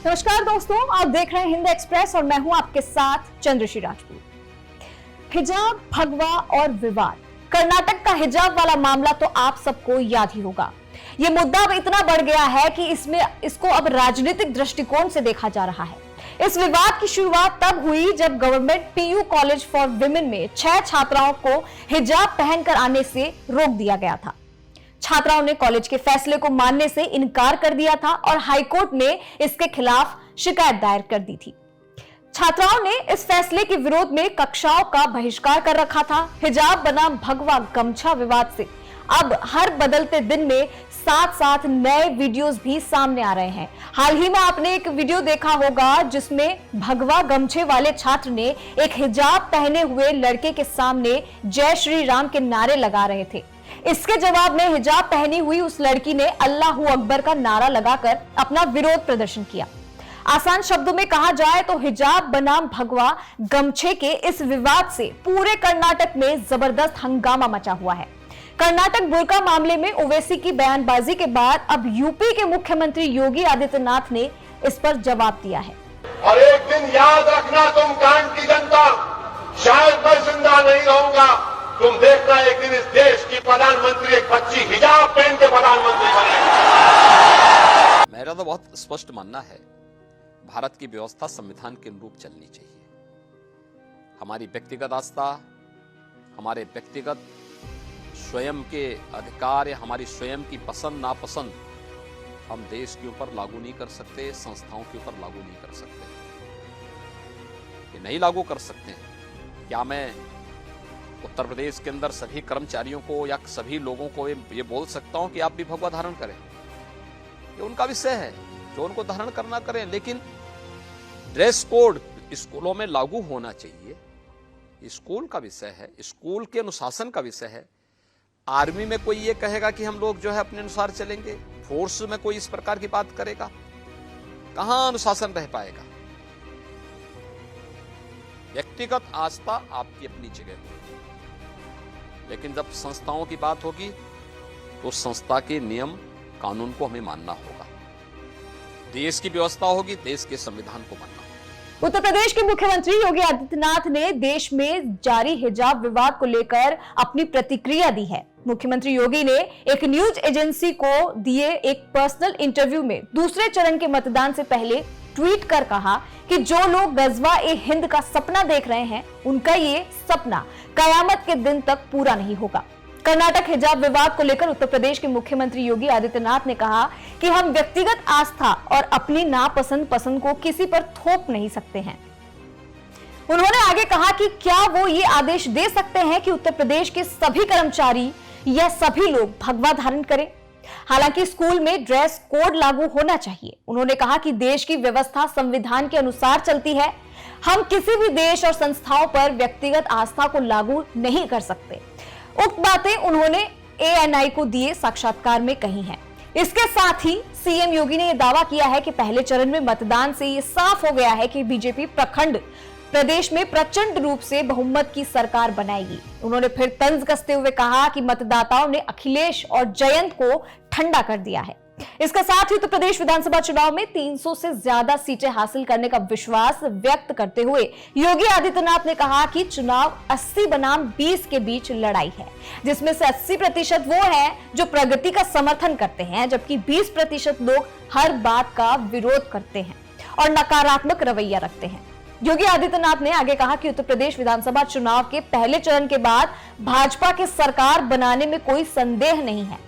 नमस्कार दोस्तों, आप देख रहे हैं हिंद एक्सप्रेस और मैं हूं आपके साथ चंद्रश्री राजपूत। हिजाब, भगवा और विवाद। कर्नाटक का हिजाब वाला मामला तो आप सबको याद ही होगा। यह मुद्दा अब इतना बढ़ गया है कि इसको अब राजनीतिक दृष्टिकोण से देखा जा रहा है। इस विवाद की शुरुआत तब हुई जब government PU college for women में 6 छात्राओं को हिजाब पहनकर आने से रोक दिया गया था। छात्राओं ने कॉलेज के फैसले को मानने से इनकार कर दिया था और हाईकोर्ट में इसके खिलाफ शिकायत दायर कर दी थी। छात्राओं ने इस फैसले के विरोध में कक्षाओं का बहिष्कार कर रखा था। हिजाब बनाम भगवा गमछा विवाद से अब हर बदलते दिन में साथ साथ नए वीडियोस भी सामने आ रहे हैं। हाल ही में आपने एक वीडियो देखा होगा जिसमें भगवा गमछे वाले छात्र ने एक हिजाब पहने हुए लड़के के सामने जय श्री राम के नारे लगा रहे थे। इसके जवाब में हिजाब पहनी हुई उस लड़की ने अल्लाहू अकबर का नारा लगाकर अपना विरोध प्रदर्शन किया। आसान शब्दों में कहा जाए तो हिजाब बनाम भगवा गमछे के इस विवाद से पूरे कर्नाटक में जबरदस्त हंगामा मचा हुआ है। कर्नाटक बुर्का मामले में ओवैसी की बयानबाजी के बाद अब यूपी के मुख्यमंत्री योगी आदित्यनाथ ने इस पर जवाब दिया है। और एक दिन याद रखना तुम कांड की जनता, शायद मैं जिंदा नहीं रहूंगा, तुम देखना एक दिन इस देश की प्रधानमंत्री एक बच्ची हिजाब पहन के प्रधानमंत्री बनेगी। मेरा तो बहुत स्पष्ट मानना है, भारत की व्यवस्था संविधान के अनुरूप चलनी चाहिए। हमारी व्यक्तिगत आस्था, हमारे व्यक्तिगत स्वयं के अधिकार या हमारी स्वयं की पसंद नापसंद हम देश के ऊपर लागू नहीं कर सकते, संस्थाओं के ऊपर लागू नहीं कर सकते। ये नहीं लागू कर सकते हैं। क्या मैं उत्तर प्रदेश के अंदर सभी कर्मचारियों को या सभी लोगों को ये बोल सकता हूं कि आप भी भगवा धारण करें? ये उनका विषय है, जो उनको धारण करना करें, लेकिन ड्रेस कोड स्कूलों में लागू होना चाहिए। स्कूल का विषय है, स्कूल के अनुशासन का विषय है। आर्मी में कोई ये कहेगा कि हम लोग जो है अपने अनुसार चलेंगे, फोर्स में कोई इस प्रकार की बात करेगा? कहां अनुशासन रह पाएगा? व्यक्तिगत आस्था आपकी अपनी जगह होगी, लेकिन जब संस्थाओं की बात होगी तो संस्था के नियम कानून को हमें मानना होगा। देश की व्यवस्था होगी, देश के संविधान को मानना होगा। उत्तर प्रदेश के मुख्यमंत्री योगी आदित्यनाथ ने देश में जारी हिजाब विवाद को लेकर अपनी प्रतिक्रिया दी है। मुख्यमंत्री योगी ने एक न्यूज एजेंसी को दिए एक पर्सनल इंटरव्यू में दूसरे चरण के मतदान से पहले ट्वीट कर कहा कि जो लोग गजवा ए हिंद का सपना देख रहे हैं, उनका ये सपना कयामत के दिन तक पूरा नहीं होगा। कर्नाटक हिजाब विवाद को लेकर उत्तर प्रदेश के मुख्यमंत्री योगी आदित्यनाथ ने कहा कि हम व्यक्तिगत आस्था और अपनी नापसंद पसंद को किसी पर थोप नहीं सकते हैं। उन्होंने आगे कहा कि क्या वो ये आदेश दे सकते हैं कि उत्तर प्रदेश के सभी कर्मचारी या सभी लोग भगवा धारण करें? हालांकि स्कूल में ड्रेस कोड लागू होना चाहिए। उन्होंने कहा कि देश की व्यवस्था संविधान के अनुसार चलती है। हम किसी भी देश और संस्थाओं पर व्यक्तिगत आस्था को लागू नहीं कर सकते। उक्त बातें उन्होंने ANI को दिए साक्षात्कार में कही हैं। इसके साथ ही सीएम योगी ने यह दावा किया है कि पहले चरण में मतदान से यह साफ हो गया है कि बीजेपी प्रदेश में प्रचंड रूप से बहुमत की सरकार बनाएगी। उन्होंने फिर तंज कसते हुए कहा कि मतदाताओं ने अखिलेश और जयंत को ठंडा कर दिया है। इसके साथ ही उत्तर प्रदेश विधानसभा चुनाव में 300 से ज्यादा सीटें हासिल करने का विश्वास व्यक्त करते हुए योगी आदित्यनाथ ने कहा कि चुनाव 80 बनाम 20 के बीच लड़ाई है, जिसमें से 80% वो हैं जो प्रगति का समर्थन करते हैं, जबकि 20% लोग हर बात का विरोध करते हैं और नकारात्मक रवैया रखते हैं। योगी आदित्यनाथ ने आगे कहा कि उत्तर प्रदेश विधानसभा चुनाव के पहले चरण के बाद भाजपा की सरकार बनाने में कोई संदेह नहीं है।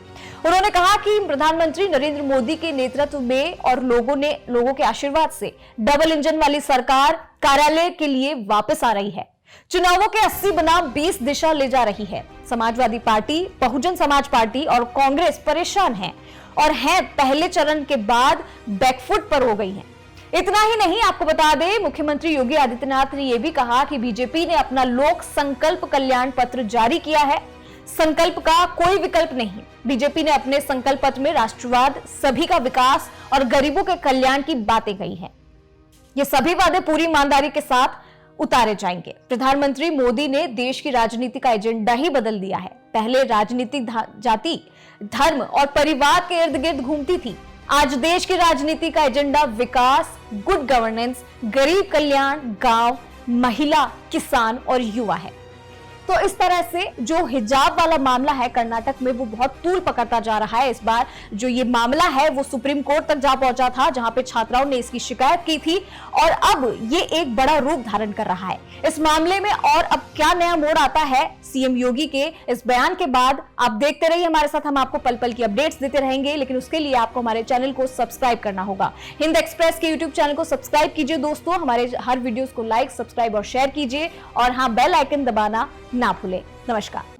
उन्होंने कहा कि प्रधानमंत्री नरेंद्र मोदी के नेतृत्व में और लोगों के आशीर्वाद से डबल इंजन वाली सरकार कार्यालय के लिए वापस आ रही है। चुनावों के 80 बनाम 20 दिशा ले जा रही है। समाजवादी पार्टी, बहुजन समाज पार्टी और कांग्रेस परेशान हैं और हैं पहले चरण के बाद बैकफुट पर हो गई हैं। इतना ही नहीं, आपको बता दें, मुख्यमंत्री योगी आदित्यनाथ ने यह भी कहा कि बीजेपी ने अपना लोक संकल्प कल्याण पत्र जारी किया है। संकल्प का कोई विकल्प नहीं। बीजेपी ने अपने संकल्प पत्र में राष्ट्रवाद, सभी का विकास और गरीबों के कल्याण की बातें कही हैं। ये सभी वादे पूरी ईमानदारी के साथ उतारे जाएंगे। प्रधानमंत्री मोदी ने देश की राजनीति का एजेंडा ही बदल दिया है। पहले राजनीति जाति, धर्म और परिवार के इर्द गिर्द घूमती थी। आज देश की राजनीति का एजेंडा विकास, गुड गवर्नेंस, गरीब कल्याण, गांव, महिला, किसान और युवा है। तो इस तरह से जो हिजाब वाला मामला है कर्नाटक में, वो बहुत तूल पकड़ता जा रहा है। इस बार जो ये मामला है वो सुप्रीम कोर्ट तक जा पहुंचा था, जहां पे छात्राओं ने इसकी शिकायत की थी और अब ये एक बड़ा रूप धारण कर रहा है। इस मामले में और अब क्या नया मोड़ आता है सीएम योगी के इस बयान के बाद, आप देखते रहिए हमारे साथ। हम आपको पल पल की अपडेट्स देते रहेंगे, लेकिन उसके लिए आपको हमारे चैनल को सब्सक्राइब करना होगा। हिंद एक्सप्रेस के यूट्यूब चैनल को सब्सक्राइब कीजिए दोस्तों, हमारे हर वीडियोस को लाइक, सब्सक्राइब और शेयर कीजिए और हाँ, बेल आइकन दबाना ना भूलें। नमस्कार।